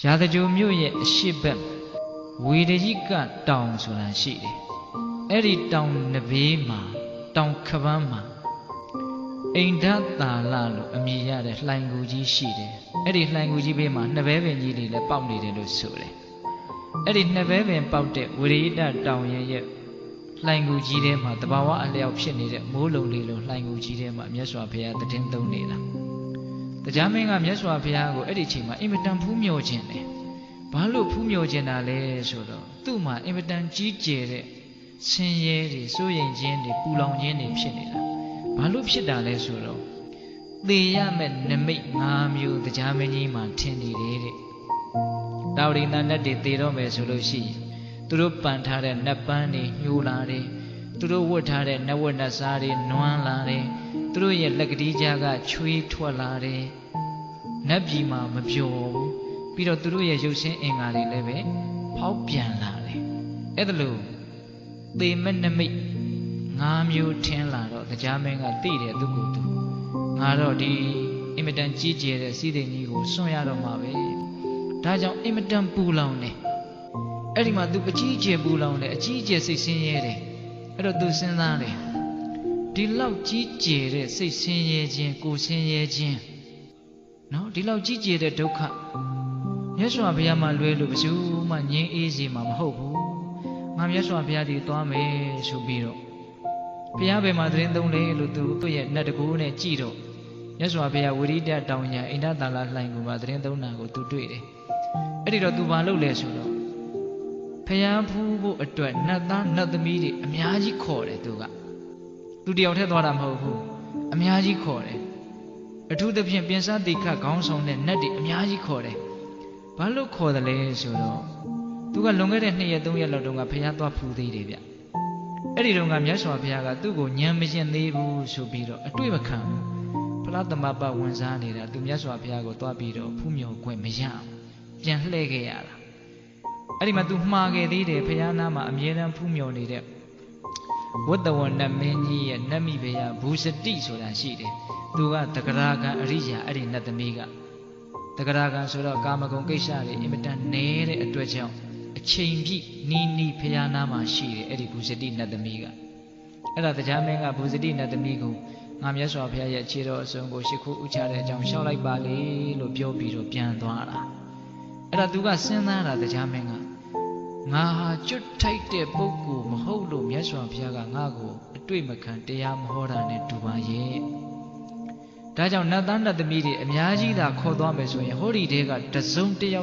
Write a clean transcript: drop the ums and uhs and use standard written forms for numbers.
ရာဇဂိုမြို့ရဲ့အရှိတ်ဘက်ဝေဒရိကတောင်ဆိုတာရှိတယ်အဲ့ဒီတောင်နှစ်ဘေးမှာတောင်ခပန်းမှာအိန္ဒသာလလို့အမည်ရတဲ့လှိုင်ကူကြီးရှိတယ်အဲ့ဒီလှိုင်ကူကြီးဘေးမှာနှစ်ဘဲပင်ကြီးတွေလည်းပေါက်နေတယ်လို့ဆိုတယ်အဲ့ဒီနှစ်ဘဲပင်ပေါက်တဲ့ဝေဒရိကတောင်ရဲ့လှိုင်ကူကြီးထဲမှာတဘာဝအလျောက်ဖြစ်နေတဲ့မိုးလုံလေးလိုလှိုင်ကူကြီးထဲမှာမြတ်စွာဘုရားတည်င်းသုံးနေတာတရားမင်းကမြတ်စွာဘုရားကိုအဲ့ဒီချိန်မှာအင်မတန်ဖူးမြော်ခြင်းတယ်ဘာလို့ဖူးမြော်ခြင်းတာလဲဆိုတော့သူ့မှာအင်မတန်ကြီးကျယ်တဲ့ဆင်းရဲတွေစိုးရိမ်ခြင်းတွေပူလောင်ခြင်းတွေဖြစ်နေတာဘာလို့ဖြစ်တာလဲဆိုတော့သေရမဲ့နမိတ်၅မျိုးတရားမင်းကြီးမှာထင်နေတယ်တဲ့တာဝရိန္ဒနတ်တွေသေတော့မယ်ဆိုလို့ရှိရင်သူတို့ပန်ထားတဲ့နတ်ပန်းတွေညှိုးလာတယ်သူတို့ဝတ်ထားတဲ့နတ်ဝတ်နတ်စားတွေနွမ်းလာတယ်သူတို့ရဲ့လက်ကတိကြားကချွေးထွက်လာတယ်နတ်ပြည်မှာမပျော်ဘူးပြီးတော့သူတို့ရဲ့ရုပ်ဆင်းအင်္ဂါတွေလည်းပဲဖောက်ပြန်လာတယ်အဲ့ဒါလို့သေမဲ့နမိတ်၅မျိုးထင်းလာတော့တရားမင်းကသိတယ်သူကိုယ်သူငါတော့ဒီအင်မတန်ကြီးကျယ်တဲ့စီးသိမ်ကြီးကိုစွန့်ရတော့မှာပဲဒါကြောင့်အင်မတန်ပူလောင်တယ်အဲ့ဒီမှာ तू အကြီးအကျယ်ပူလောင်တယ်အကြီးအကျယ်စိတ်ဆင်းရဲတယ်အဲ့တော့ तू စဉ်းစားတယ်ဒီလောက်ကြီးကျယ်တဲ့စိတ်ဆင်းရဲခြင်းကိုယ်ဆင်းရဲခြင်းနော်ဒီလောက်ကြီးကျယ်တဲ့ဒုက္ခမြတ်စွာဘုရားမှလွဲလို့ဘယ်သူမှငြင်းအေးစေမှာမဟုတ်ဘူးငါမြတ်စွာဘုရားဒီသွားမယ်ဆိုပြီးတော့ဘုရားဘယ်မှာသတင်းသုံးလဲလို့ तू သူ့ရဲ့နတ်တကူနဲ့ကြည့်တော့မြတ်စွာဘုရားဝိရိဒတောင်ညာအိန္ဒသာလလှိုင်ကူမှာသတင်းသုံးတာကို तू တွေ့တယ်အဲ့ဒီတော့ तू ဘာလုပ်လဲဆိုတော့ဖျားဖူးဖို့အတွက်နတ်သားနတ်သမီးတွေအများကြီးခေါ်တယ်သူတယောက်တည်းသွားတာမဟုတ်ဘူးအများကြီးခေါ်တယ်အထူးသဖြင့်ပြင်စတိခတ်ခေါင်းဆောင်တဲ့နတ်တွေအများကြီးခေါ်တယ်ဘာလို့ခေါ်တယ်လဲဆိုတော့သူကလွန်ခဲ့တဲ့2ရက်3ရက်လောက်တုန်းကဖျားသွားဖူးသေးတယ်ဗျအဲ့ဒီတုန်းကမြတ်စွာဘုရားကသူ့ကိုညံမရင်သေးဘူးဆိုပြီးတော့အတွေ့မခံဘူးဖလားသမပဝင်စားနေတာသူမြတ်စွာဘုရားကိုသွားပြီးတော့ဖူးမြော်ခွင့်မရအောင်ပြန်လှည့်ခဲ့ရတာအဲ့ဒီမှာ तू မှားခဲ့သေးတယ်ဖျားနာမှာအမြဲတမ်းဖူးမြော်နေတဲ့ဝတ္တဝနတ်မင်းကြီးရဲ့နတ်မိဖုရားဘူစတိဆိုတာရှိတယ်။ तू ကတဂရာကံအရိယာအဲ့ဒီနတ်သမီးကတဂရာကံဆိုတော့ကာမဂုဏ်ကိစ္စတွေအင်မတန်နဲတဲ့အတွက်ကြောင့်အချိန်ပြည့်နီးဖျားနာမှာရှိတယ်အဲ့ဒီဘူစတိနတ်သမီးကအဲ့ဒါတရားမင်းကဘူစတိနတ်သမီးကိုငါမြတ်စွာဘုရားရဲ့ခြေတော်အစုံကိုရှ िख ိုးဥချတဲ့အကြောင်းရှောက်လိုက်ပါလေလို့ပြောပြီးတော့ပြန်သွားတာအဲ့ဒါ तू ကစဉ်းစားတာတရားမင်းကငါဟာကျွတ်ထိုက်တဲ့ပုဂ္ဂိုလ်မဟုတ်လို့မြတ်စွာဘုရားကငါ့ကိုအတွေ့မခံတရားမဟောတာနဲ့တူပါရဲ့ဒါကြောင့်နတ်သားနတ်သမီးတွေအများကြီးသာခေါ်သွားမယ်ဆိုရင်ဟောဒီတဲကတစုံတယောက်